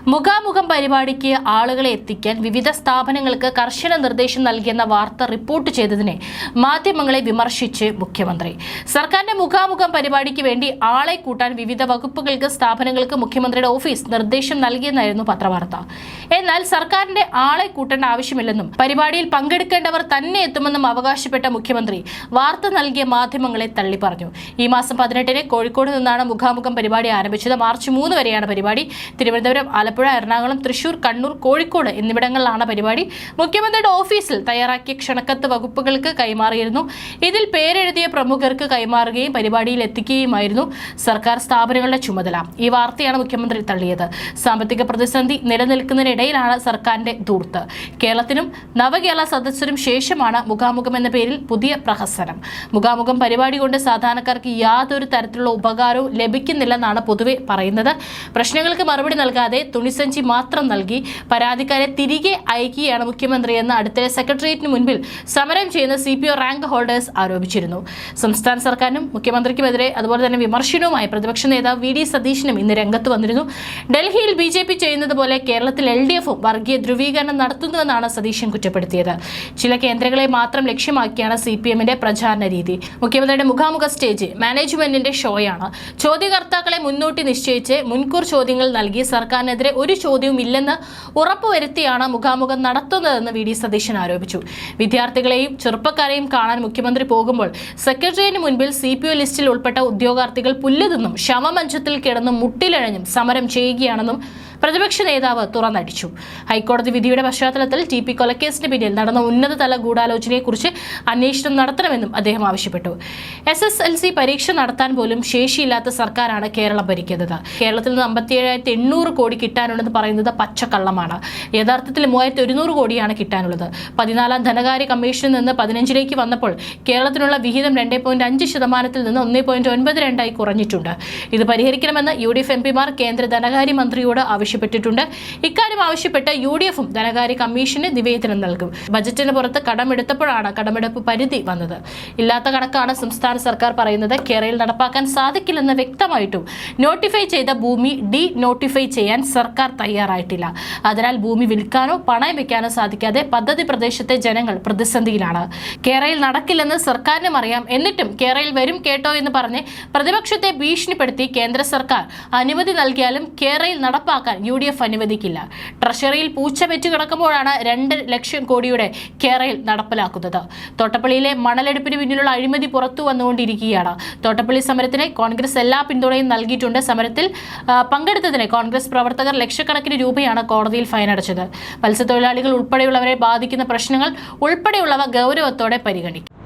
മുഖാമുഖം പരിപാടിക്ക് ആളുകളെ എത്തിക്കാൻ വിവിധ സ്ഥാപനങ്ങൾക്ക് കർശന നിർദ്ദേശം നൽകിയെന്ന വാർത്ത റിപ്പോർട്ട് ചെയ്തതിനെ മാധ്യമങ്ങളെ വിമർശിച്ച് മുഖ്യമന്ത്രി. സർക്കാരിന്റെ മുഖാമുഖം പരിപാടിക്ക് വേണ്ടി ആളെ കൂട്ടാൻ വിവിധ വകുപ്പുകൾക്ക് സ്ഥാപനങ്ങൾക്ക് മുഖ്യമന്ത്രിയുടെ ഓഫീസ് നിർദ്ദേശം നൽകിയെന്നായിരുന്നു പത്രവാർത്ത. എന്നാൽ സർക്കാരിന്റെ ആളെ കൂട്ടേണ്ട ആവശ്യമില്ലെന്നും പരിപാടിയിൽ പങ്കെടുക്കേണ്ടവർ തന്നെ എത്തുമെന്നും അവകാശപ്പെട്ട മുഖ്യമന്ത്രി വാർത്ത നൽകിയ മാധ്യമങ്ങളെ തള്ളി പറഞ്ഞു. ഈ മാസം 18-ന് കോഴിക്കോട് നിന്നാണ് മുഖാമുഖം പരിപാടി ആരംഭിച്ചത്. മാർച്ച് 3 വരെയാണ് പരിപാടി. തിരുവനന്തപുരം, ആലപ്പുഴ, എറണാകുളം, തൃശൂർ, കണ്ണൂർ, കോഴിക്കോട് എന്നിവിടങ്ങളിലാണ് പരിപാടി. മുഖ്യമന്ത്രിയുടെ ഓഫീസിൽ തയ്യാറാക്കിയ ക്ഷണക്കത്ത് വകുപ്പുകൾക്ക് കൈമാറിയിരുന്നു. ഇതിൽ പേരെഴുതിയ പ്രമുഖർക്ക് കൈമാറുകയും പരിപാടിയിൽ എത്തിക്കുകയുമായിരുന്നു സർക്കാർ സ്ഥാപനങ്ങളുടെ ചുമതല. ഈ വാർത്തയാണ് മുഖ്യമന്ത്രി തള്ളിയത്. സാമ്പത്തിക പ്രതിസന്ധി നിലനിൽക്കുന്നതിനിടയിലാണ് സർക്കാരിന്റെ ധൂർത്ത്. കേരളത്തിനും നവകേരള സദസ്സിനും ശേഷമാണ് മുഖാമുഖം എന്ന പേരിൽ പുതിയ പ്രഹസനം. മുഖാമുഖം പരിപാടി കൊണ്ട് സാധാരണക്കാർക്ക് യാതൊരു തരത്തിലുള്ള ഉപകാരവും ലഭിക്കുന്നില്ലെന്നാണ് പൊതുവെ പറയുന്നത്. പ്രശ്നങ്ങൾക്ക് മറുപടി നൽകാതെ തുണിസഞ്ചി മാത്രം നൽകി പരാതിക്കാരെ തിരികെ അയക്കുകയാണ് മുഖ്യമന്ത്രിയെന്ന് അടുത്തിടെ സെക്രട്ടേറിയറ്റിന് മുൻപിൽ സമരം ചെയ്യുന്ന CPO റാങ്ക് ഹോൾഡേഴ്സ് ആരോപിച്ചിരുന്നു. സംസ്ഥാന സർക്കാരിനും മുഖ്യമന്ത്രിക്കുമെതിരെ അതുപോലെ തന്നെ വിമർശനവുമായി പ്രതിപക്ഷ നേതാവ് VD സതീശനും ഇന്ന് രംഗത്ത് വന്നിരുന്നു. ഡൽഹിയിൽ BJP ചെയ്യുന്നത് പോലെ കേരളത്തിൽ LDFും വർഗീയ ധ്രുവീകരണം നടത്തുന്നുവെന്നാണ് സതീശൻ കുറ്റപ്പെടുത്തിയത്. ചില കേന്ദ്രങ്ങളെ മാത്രം ലക്ഷ്യമാക്കിയാണ് CPMന്റെ പ്രചാരണ രീതി. മുഖ്യമന്ത്രിയുടെ മുഖാമുഖ സ്റ്റേജ് മാനേജ്മെന്റിന്റെ ഷോയാണ്. ചോദ്യകർത്താക്കളെ മുൻകൂട്ടി നിശ്ചയിച്ച് മുൻകൂർ ചോദ്യങ്ങൾ നൽകി സർക്കാരിനെതിരെ ഒരു ചോദ്യവും ഇല്ലെന്ന് ഉറപ്പുവരുത്തിയാണ് മുഖാമുഖം നടത്തുന്നതെന്ന് VD സതീശൻ ആരോപിച്ചു. വിദ്യാർത്ഥികളെയും ചെറുപ്പക്കാരെയും കാണാൻ മുഖ്യമന്ത്രി പോകുമ്പോൾ സെക്രട്ടേറിയറ്റിന് മുൻപിൽ CPO ലിസ്റ്റിൽ ഉൾപ്പെട്ട ഉദ്യോഗാർത്ഥികൾ പുല്ലുതിന്നും ശവമഞ്ചത്തിൽ കിടന്നും മുട്ടിലഴഞ്ഞും സമരം ചെയ്യുകയാണെന്നും പ്രതിപക്ഷ നേതാവ് തുറന്നടിച്ചു. ഹൈക്കോടതി വിധിയുടെ പശ്ചാത്തലത്തിൽ TP കൊലക്കേസിന് പിന്നിൽ നടന്ന ഉന്നതതല ഗൂഢാലോചനയെക്കുറിച്ച് അന്വേഷണം നടത്തണമെന്നും അദ്ദേഹം ആവശ്യപ്പെട്ടു. SSLC പരീക്ഷ നടത്താൻ പോലും ശേഷിയില്ലാത്ത സർക്കാരാണ് കേരളം ഭരിക്കുന്നത്. കേരളത്തിൽ നിന്ന് 57,800 കോടി കിട്ടാനുണ്ടെന്ന് പറയുന്നത് പച്ചക്കള്ളമാണ്. യഥാർത്ഥത്തിൽ 3,100 കോടിയാണ് കിട്ടാനുള്ളത്. 14ാം ധനകാര്യ കമ്മീഷനിൽ നിന്ന് 15ലേക്ക് വന്നപ്പോൾ കേരളത്തിനുള്ള വിഹിതം 2.5% നിന്ന് 1.92 കുറഞ്ഞിട്ടുണ്ട്. ഇത് പരിഹരിക്കണമെന്ന് UDF MPമാർ കേന്ദ്ര ധനകാര്യമന്ത്രിയോട് ആവശ്യപ്പെട്ടിട്ടുണ്ട്. ഇക്കാര്യം ആവശ്യപ്പെട്ട് UDFും ധനകാര്യ കമ്മീഷന് നിവേദനം നൽകും. ബജറ്റിന് പുറത്ത് കടമെടുത്തപ്പോഴാണ് കടമെടുപ്പ് പരിധി വന്നത്. ഇല്ലാത്ത കണക്കാണ് സംസ്ഥാന സർക്കാർ പറയുന്നത്. കേരളയിൽ നടപ്പാക്കാൻ സാധിക്കില്ലെന്ന് വ്യക്തമായിട്ടും നോട്ടിഫൈ ചെയ്ത ഭൂമി നോട്ടിഫൈ ചെയ്യാൻ സർക്കാർ തയ്യാറായിട്ടില്ല. അതിനാൽ ഭൂമി വിൽക്കാനോ പണയം വെക്കാനോ സാധിക്കാതെ പദ്ധതി പ്രദേശത്തെ ജനങ്ങൾ പ്രതിസന്ധിയിലാണ്. കേരളയിൽ നടക്കില്ലെന്ന് സർക്കാരിനും അറിയാം. എന്നിട്ടും കേരളയിൽ വരും കേട്ടോ എന്ന് പറഞ്ഞ് പ്രതിപക്ഷത്തെ ഭീഷണിപ്പെടുത്തി കേന്ദ്ര സർക്കാർ അനുമതി നൽകിയാലും കേരളയിൽ നടപ്പാക്കാൻ UDF അനുവദിക്കില്ല. ട്രഷറിയിൽ പൂച്ച വെച്ച് കിടക്കുമ്പോഴാണ് 2 ലക്ഷം കോടിയുടെ കേരളയിൽ നടപ്പിലാക്കുന്നത്. തോട്ടപ്പള്ളിയിലെ മണലെടുപ്പിന് പിന്നിലുള്ള അഴിമതി പുറത്തു വന്നുകൊണ്ടിരിക്കുകയാണ്. തോട്ടപ്പള്ളി സമരത്തിന് കോൺഗ്രസ് എല്ലാ പിന്തുണയും നൽകിയിട്ടുണ്ട്. സമരത്തിൽ പങ്കെടുത്തതിന് കോൺഗ്രസ് പ്രവർത്തകർ ലക്ഷക്കണക്കിന് രൂപയാണ് കോടതിയിൽ ഫൈൻ അടച്ചത്. മത്സ്യത്തൊഴിലാളികൾ ഉൾപ്പെടെയുള്ളവരെ ബാധിക്കുന്ന പ്രശ്നങ്ങൾ ഉൾപ്പെടെയുള്ളവ ഗൗരവത്തോടെ പരിഗണിക്കും.